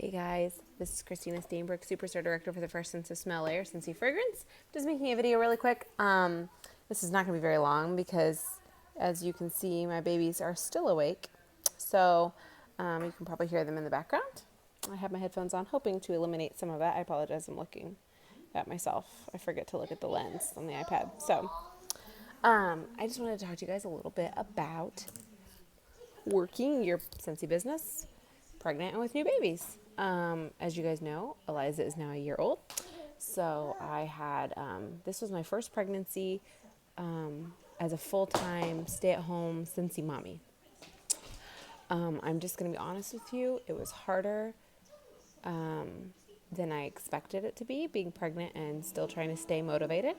Hey guys, this is Christina Steinberg, Superstar Director for the Fresh Sense of Smell Air Scentsy Fragrance. Just making a video really quick. This is not going to be very long because, as you can see, my babies are still awake. So you can probably hear them in the background. I have my headphones on, hoping to eliminate some of that. I apologize, I'm looking at myself. I forget to look at the lens on the iPad. So I just wanted to talk to you guys a little bit about working your Scentsy business, pregnant and with new babies. As you guys know, Eliza is now a year old. So I had, this was my first pregnancy as a full-time stay-at-home Scentsy mommy. I'm just going to be honest with you. It was harder than I expected it to be, being pregnant and still trying to stay motivated.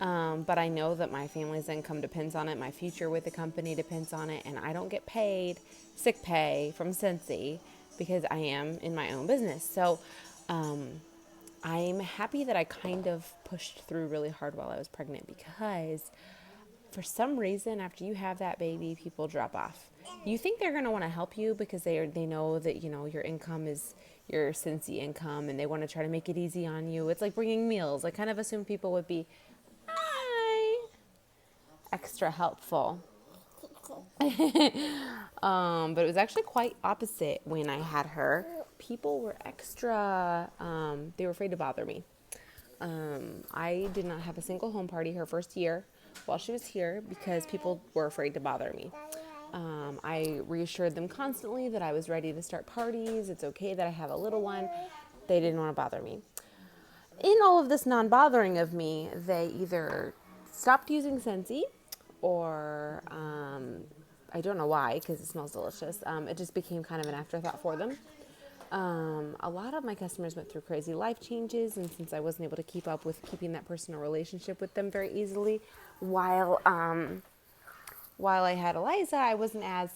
But I know that my family's income depends on it. My future with the company depends on it. And I don't get paid sick pay from Scentsy because I am in my own business. So I'm happy that I kind of pushed through really hard while I was pregnant, because for some reason, after you have that baby, people drop off. You think they're going to want to help you because they know that, you know, your income is your Scentsy income, and they want to try to make it easy on you. It's like bringing meals. I kind of assumed people would be extra helpful. But it was actually quite opposite when I had her. People were extra, they were afraid to bother me. I did not have a single home party her first year while she was here because people were afraid to bother me. I reassured them constantly that I was ready to start parties. It's okay that I have a little one. They didn't want to bother me. In all of this non-bothering of me, they either stopped using Scentsy, or I don't know why, because it smells delicious. It just became kind of an afterthought for them. A lot of my customers went through crazy life changes, and since I wasn't able to keep up with keeping that personal relationship with them very easily, while I had Eliza, I wasn't as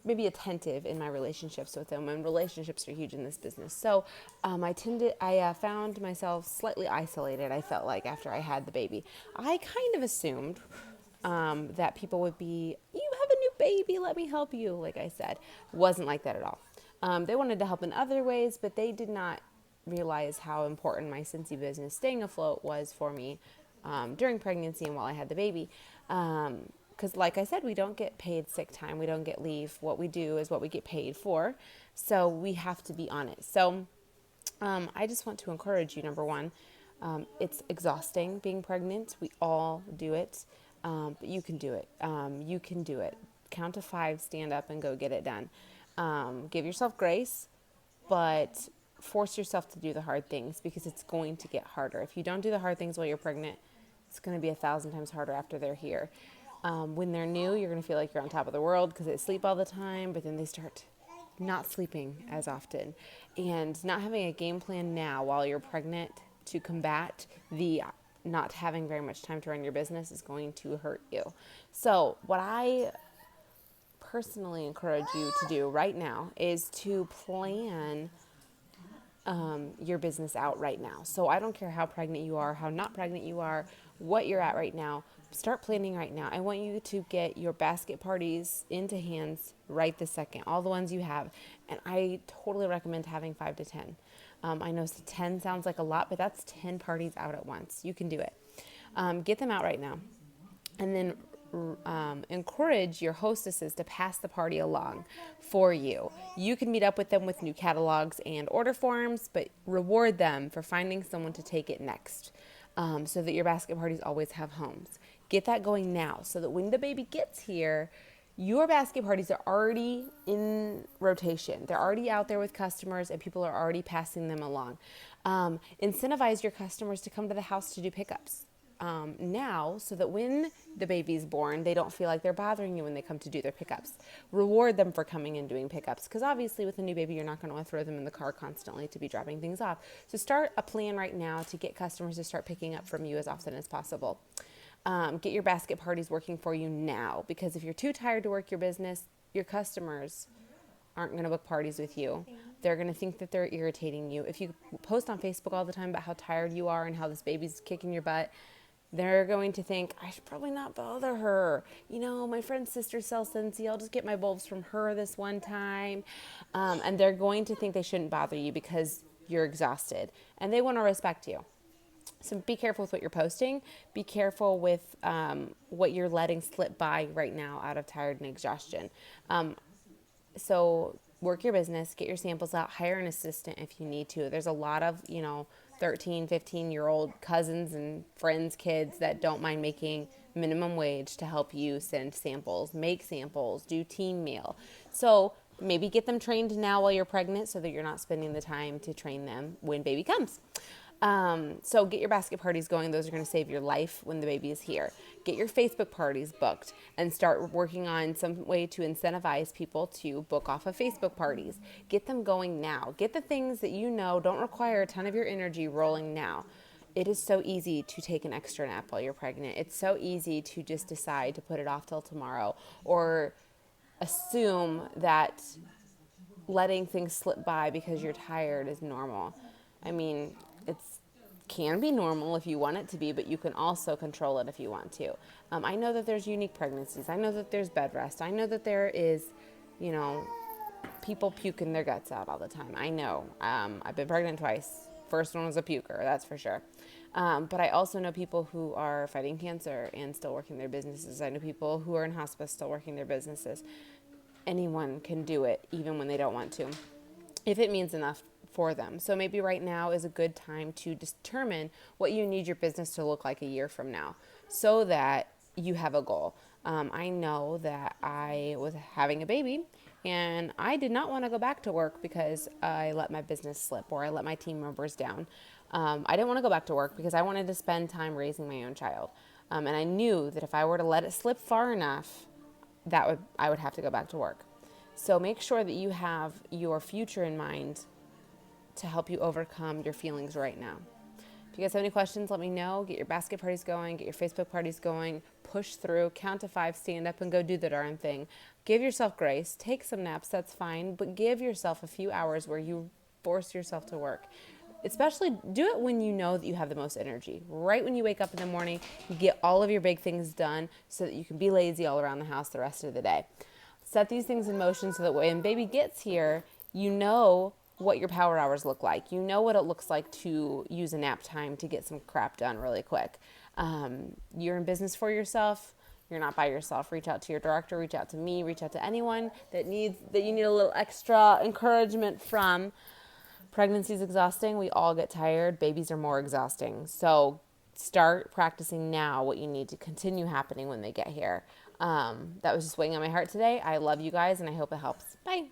maybe attentive in my relationships with them, and relationships are huge in this business. So I found myself slightly isolated, I felt like, after I had the baby. I kind of assumed that people would be, you have a new baby, let me help you, like I said. Wasn't like that at all. They wanted to help in other ways, but they did not realize how important my Scentsy business staying afloat was for me during pregnancy and while I had the baby. Because like I said, we don't get paid sick time. We don't get leave. What we do is what we get paid for. So we have to be on it. So I just want to encourage you, number one, it's exhausting being pregnant. We all do it. But you can do it. You can do it. Count to 5, stand up, and go get it done. Give yourself grace, but force yourself to do the hard things, because it's going to get harder. If you don't do the hard things while you're pregnant, it's going to be 1,000 times harder after they're here. When they're new, you're going to feel like you're on top of the world because they sleep all the time, but then they start not sleeping as often. And not having a game plan now while you're pregnant to combat the not having very much time to run your business is going to hurt you. So what I personally encourage you to do right now is to plan your business out right now. So I don't care how pregnant you are, how not pregnant you are, what you're at right now. Start planning right now. I want you to get your basket parties into hands right this second, all the ones you have. And I totally recommend having 5 to 10. I know 10 sounds like a lot, but that's 10 parties out at once. You can do it. Get them out right now. And then encourage your hostesses to pass the party along for you. You can meet up with them with new catalogs and order forms, but reward them for finding someone to take it next, so that your basket parties always have homes. Get that going now, so that when the baby gets here, your basket parties are already in rotation. They're already out there with customers, and people are already passing them along. Incentivize your customers to come to the house to do pickups now, so that when the baby's born, they don't feel like they're bothering you when they come to do their pickups. Reward them for coming and doing pickups, because obviously with a new baby, you're not going to want to throw them in the car constantly to be dropping things off. So start a plan right now to get customers to start picking up from you as often as possible. Get your basket parties working for you now, because if you're too tired to work your business, your customers aren't going to book parties with you. They're going to think that they're irritating you. If you post on Facebook all the time about how tired you are and how this baby's kicking your butt, They're going to think, I should probably not bother her. My friend's sister sells Scentsy. I'll just get my bulbs from her this one time. And they're going to think they shouldn't bother you because you're exhausted. And they want to respect you. So be careful with what you're posting. Be careful with what you're letting slip by right now out of tired and exhaustion. So work your business, get your samples out, hire an assistant if you need to. There's a lot of, 13, 15-year-old cousins and friends, kids that don't mind making minimum wage to help you send samples, make samples, do team meal. So maybe get them trained now while you're pregnant so that you're not spending the time to train them when baby comes. So get your basket parties going. Those are going to save your life when the baby is here. Get your Facebook parties booked and start working on some way to incentivize people to book off of Facebook parties. Get them going now. Get the things that don't require a ton of your energy rolling now. It is so easy to take an extra nap while you're pregnant. It's so easy to just decide to put it off till tomorrow or assume that letting things slip by because you're tired is normal. I mean, it's can be normal if you want it to be, but you can also control it if you want to. I know that there's unique pregnancies. I know that there's bed rest. I know that there is, people puking their guts out all the time. I know. I've been pregnant twice. First one was a puker, that's for sure. But I also know people who are fighting cancer and still working their businesses. I know people who are in hospice still working their businesses. Anyone can do it, even when they don't want to, if it means enough for them. So maybe right now is a good time to determine what you need your business to look like a year from now so that you have a goal. I know that I was having a baby and I did not want to go back to work because I let my business slip or I let my team members down. I didn't want to go back to work because I wanted to spend time raising my own child. And I knew that if I were to let it slip far enough, I would have to go back to work. So make sure that you have your future in mind to help you overcome your feelings right now. If you guys have any questions, let me know. Get your basket parties going, get your Facebook parties going, push through, count to 5, stand up and go do the darn thing. Give yourself grace, take some naps, that's fine, but give yourself a few hours where you force yourself to work. Especially do it when you know that you have the most energy. Right when you wake up in the morning, you get all of your big things done so that you can be lazy all around the house the rest of the day. Set these things in motion so that when baby gets here, you know what your power hours look like. You know what it looks like to use a nap time to get some crap done really quick. You're in business for yourself. You're not by yourself. Reach out to your director, reach out to me, reach out to anyone that you need a little extra encouragement from. Pregnancy is exhausting. We all get tired. Babies are more exhausting. So start practicing now what you need to continue happening when they get here. That was just weighing on my heart today. I love you guys and I hope it helps. Bye.